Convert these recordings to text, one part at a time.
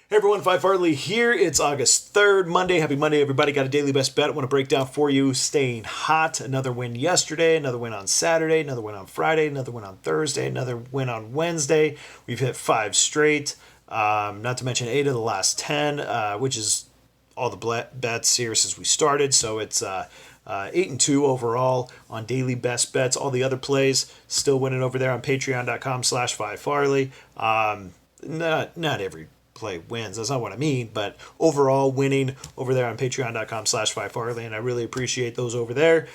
Hey everyone, Phi Farley here. It's August 3rd, Monday. Happy Monday, everybody. Got a daily best bet I want to break down for you. Staying hot. Another win yesterday, another win on Saturday, another win on Friday, another win on Thursday, another win on Wednesday. We've hit 5 straight, not to mention 8 of the last 10, which is all the bets here since we started. So it's 8-2 overall on daily best bets. All the other plays still winning over there on patreon.com/Phi Farley. Not every play wins. That's not what I mean, but overall winning over there on patreon.com/Phi Farley, and I really appreciate those over there.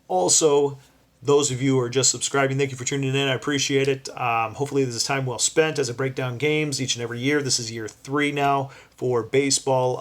Also, those of you who are just subscribing, thank you for tuning in. I appreciate it. Hopefully, this is time well spent as I break down games each and every year. This is year 3 now for baseball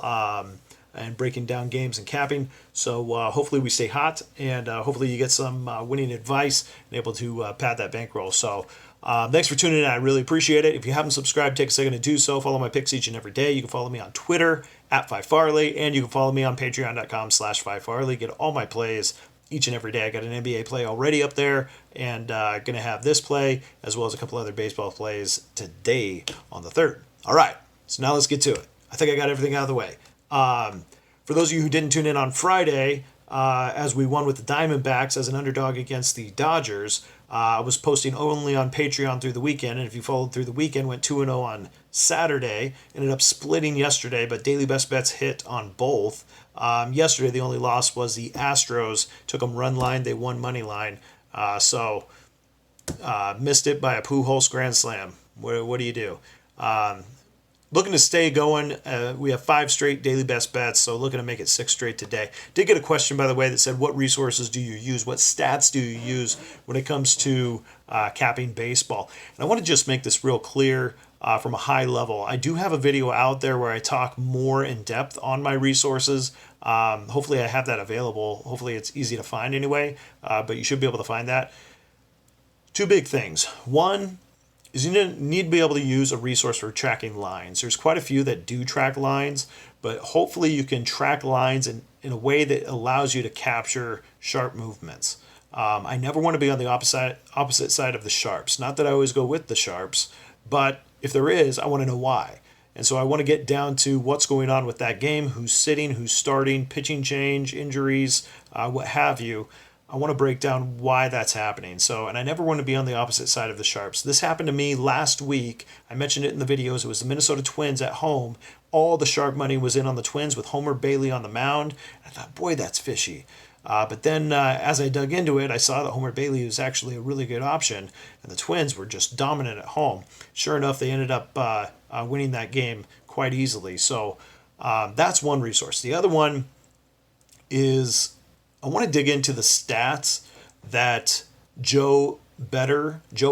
and breaking down games and capping. So hopefully we stay hot, and hopefully you get some winning advice and able to pad that bankroll. So thanks for tuning in. I really appreciate it. If you haven't subscribed, take a second to do so. Follow my picks each and every day. You can follow me on Twitter @Phi Farley, and you can follow me on patreon.com/Phi Farley. Get all my plays each and every day. I got an NBA play already up there, and going to have this play as well as a couple other baseball plays today on the 3rd. All right, so now let's get to it. I think I got everything out of the way. For those of you who didn't tune in on Friday, as we won with the Diamondbacks as an underdog against the Dodgers, I was posting only on Patreon through the weekend, and if you followed through the weekend, went 2-0 on Saturday, ended up splitting yesterday, but daily best bets hit on both. Yesterday, the only loss was the Astros. Took them run line, they won money line, so missed it by a Pujols grand slam. What do you do? Looking to stay going. We have 5 straight daily best bets, so looking to make it 6 straight today. Did get a question, by the way, that said, what resources do you use? What stats do you use when it comes to capping baseball? And I want to just make this real clear from a high level. I do have a video out there where I talk more in depth on my resources. Hopefully I have that available. Hopefully it's easy to find anyway, but you should be able to find that. 2 big things. One is you need to be able to use a resource for tracking lines. There's quite a few that do track lines, but hopefully you can track lines in a way that allows you to capture sharp movements. I never want to be on the opposite side of the sharps. Not that I always go with the sharps, but if there is, I want to know why. And so I want to get down to what's going on with that game, who's sitting, who's starting, pitching change, injuries, what have you. I want to break down why that's happening. So, and I never want to be on the opposite side of the sharps. This happened to me last week. I mentioned it in the videos. It was the Minnesota Twins at home. All the sharp money was in on the Twins with Homer Bailey on the mound. I thought, boy, that's fishy. But then as I dug into it, I saw that Homer Bailey was actually a really good option, and the Twins were just dominant at home. Sure enough, they ended up winning that game quite easily. So that's one resource. The other one is I want to dig into the stats that Joe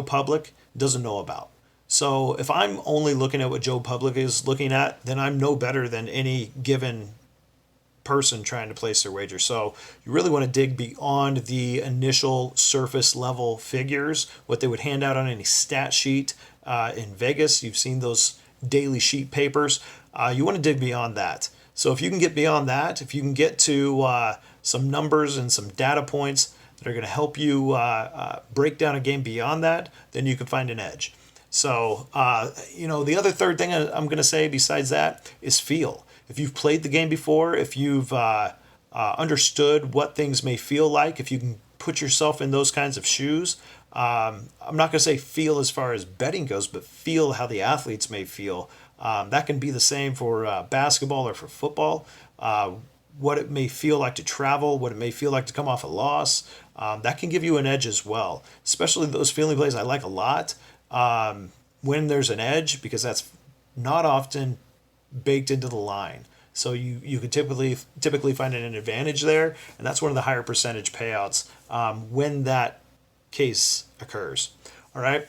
Public doesn't know about. So if I'm only looking at what Joe Public is looking at, then I'm no better than any given person trying to place their wager. So you really want to dig beyond the initial surface level figures, what they would hand out on any stat sheet in Vegas. You've seen those daily sheet papers. You want to dig beyond that. So if you can get beyond that, if you can get to some numbers and some data points that are going to help you break down a game beyond that, then you can find an edge. So, the other third thing I'm going to say besides that is feel. If you've played the game before, if you've understood what things may feel like, if you can put yourself in those kinds of shoes, I'm not going to say feel as far as betting goes, but feel how the athletes may feel. That can be the same for basketball or for football. What it may feel like to travel, what it may feel like to come off a loss, that can give you an edge as well. Especially those feeling plays I like a lot when there's an edge, because that's not often baked into the line. So you could typically find an advantage there, and that's one of the higher percentage payouts when that case occurs. All right.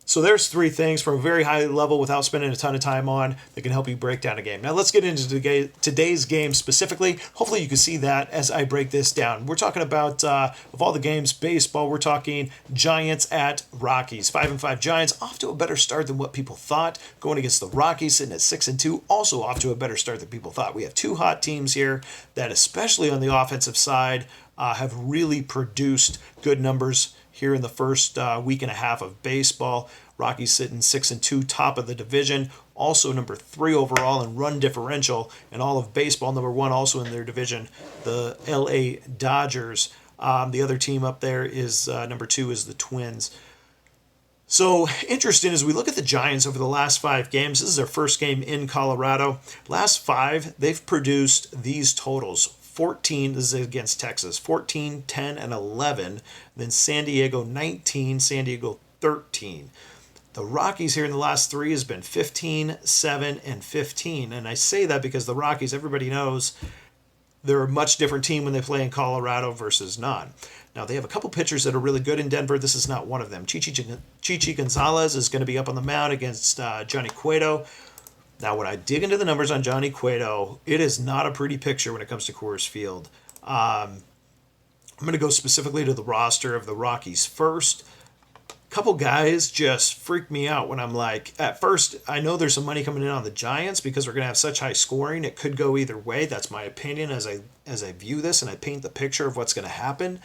So there's 3 things from a very high level without spending a ton of time on that can help you break down a game. Now let's get into today's game specifically. Hopefully you can see that as I break this down. We're talking about, of all the games, baseball, we're talking Giants at Rockies. 5-5 Giants, off to a better start than what people thought. Going against the Rockies, sitting at 6-2, also off to a better start than people thought. We have 2 hot teams here that, especially on the offensive side, have really produced good numbers here in the first week and a half of baseball. Rockies sitting 6-2, top of the division. also number 3 overall in run differential in all of baseball, number 1 also in their division, the LA Dodgers. The other team up there is number 2 is the Twins. So interesting as we look at the Giants over the last 5 games. This is their first game in Colorado. Last 5, they've produced these totals. 14, this is against Texas, 14, 10, and 11. Then San Diego 19, San Diego 13. The Rockies here in the last 3 has been 15, 7, and 15. And I say that because the Rockies, everybody knows, they're a much different team when they play in Colorado versus not. Now, they have a couple pitchers that are really good in Denver. This is not one of them. Chichi Gonzalez is going to be up on the mound against Johnny Cueto. Now, when I dig into the numbers on Johnny Cueto, it is not a pretty picture when it comes to Coors Field. I'm going to go specifically to the roster of the Rockies first. Couple guys just freak me out when I'm like, at first, I know there's some money coming in on the Giants because we're going to have such high scoring. It could go either way. That's my opinion as I view this and I paint the picture of what's going to happen.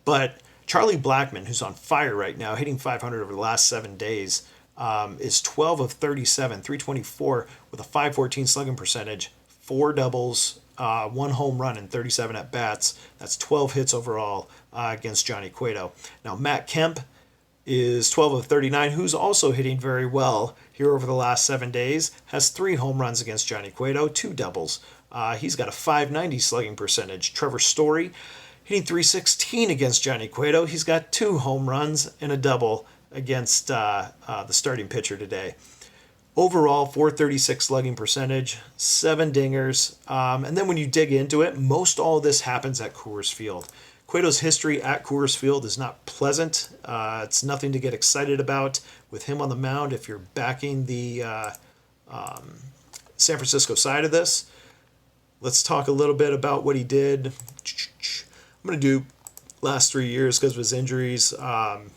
But Charlie Blackmon, who's on fire right now, hitting 500 over the last 7 days, is 12 of 37, 324 with a 514 slugging percentage, 4 doubles, 1 home run and 37 at bats. That's 12 hits overall against Johnny Cueto. Now, Matt Kemp is 12 of 39, who's also hitting very well here over the last 7 days, has 3 home runs against Johnny Cueto, 2 doubles. He's got a 590 slugging percentage. Trevor Story hitting 316 against Johnny Cueto. He's got 2 home runs and a double against the starting pitcher today. Overall, 436 slugging percentage, 7 dingers. And then when you dig into it, most all of this happens at Coors Field. Cueto's history at Coors Field is not pleasant. It's nothing to get excited about with him on the mound if you're backing the San Francisco side of this. Let's talk a little bit about what he did. I'm going to do last 3 years because of his injuries. Hang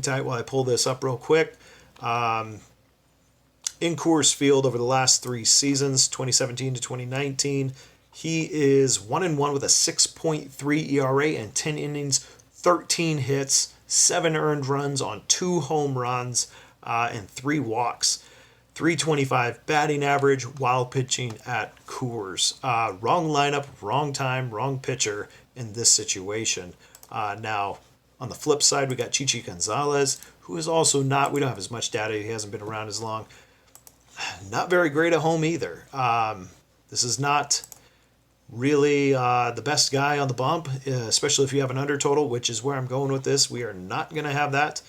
tight while I pull this up real quick. In Coors Field over the last 3 seasons, 2017 to 2019, he is 1-1 with a 6.3 ERA and 10 innings, 13 hits, 7 earned runs on 2 home runs, and 3 walks. 325 batting average while pitching at Coors. Wrong lineup, wrong time, wrong pitcher in this situation. Now, on the flip side, we got Chichi Gonzalez, who is also not, we don't have as much data, he hasn't been around as long. Not very great at home either. This is not really the best guy on the bump, especially if you have an under total, which is where I'm going with this. We are not going to have that.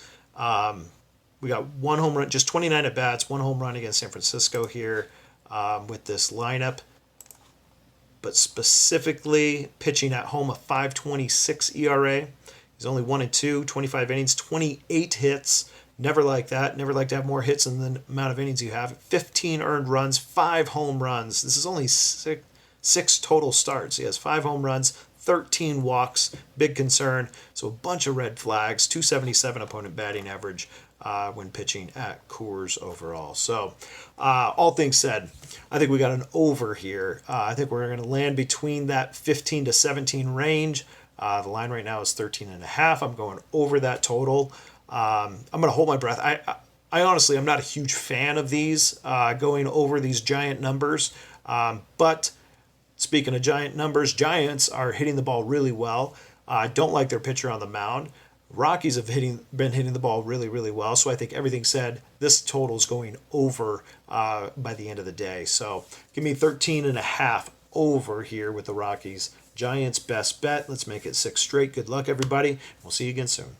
We got 1 home run, just 29 at bats, 1 home run against San Francisco here with this lineup. But specifically pitching at home, a 5.26 ERA. He's only 1-2, 25 innings, 28 hits. Never like that. Never like to have more hits than the amount of innings you have. 15 earned runs, 5 home runs. This is only six total starts. He has 5 home runs, 13 walks. Big concern. So a bunch of red flags. 277 opponent batting average when pitching at Coors overall. So all things said, I think we got an over here. I think we're going to land between that 15 to 17 range. The line right now is 13.5. I'm going over that total. I'm going to hold my breath. I honestly, I'm not a huge fan of these going over these giant numbers. But speaking of giant numbers, Giants are hitting the ball really well. I don't like their pitcher on the mound. Rockies have been hitting the ball really, really well. So I think everything said, this total is going over by the end of the day. So give me 13.5 over here with the Rockies. Giants best bet. Let's make it 6 straight. Good luck, everybody. We'll see you again soon.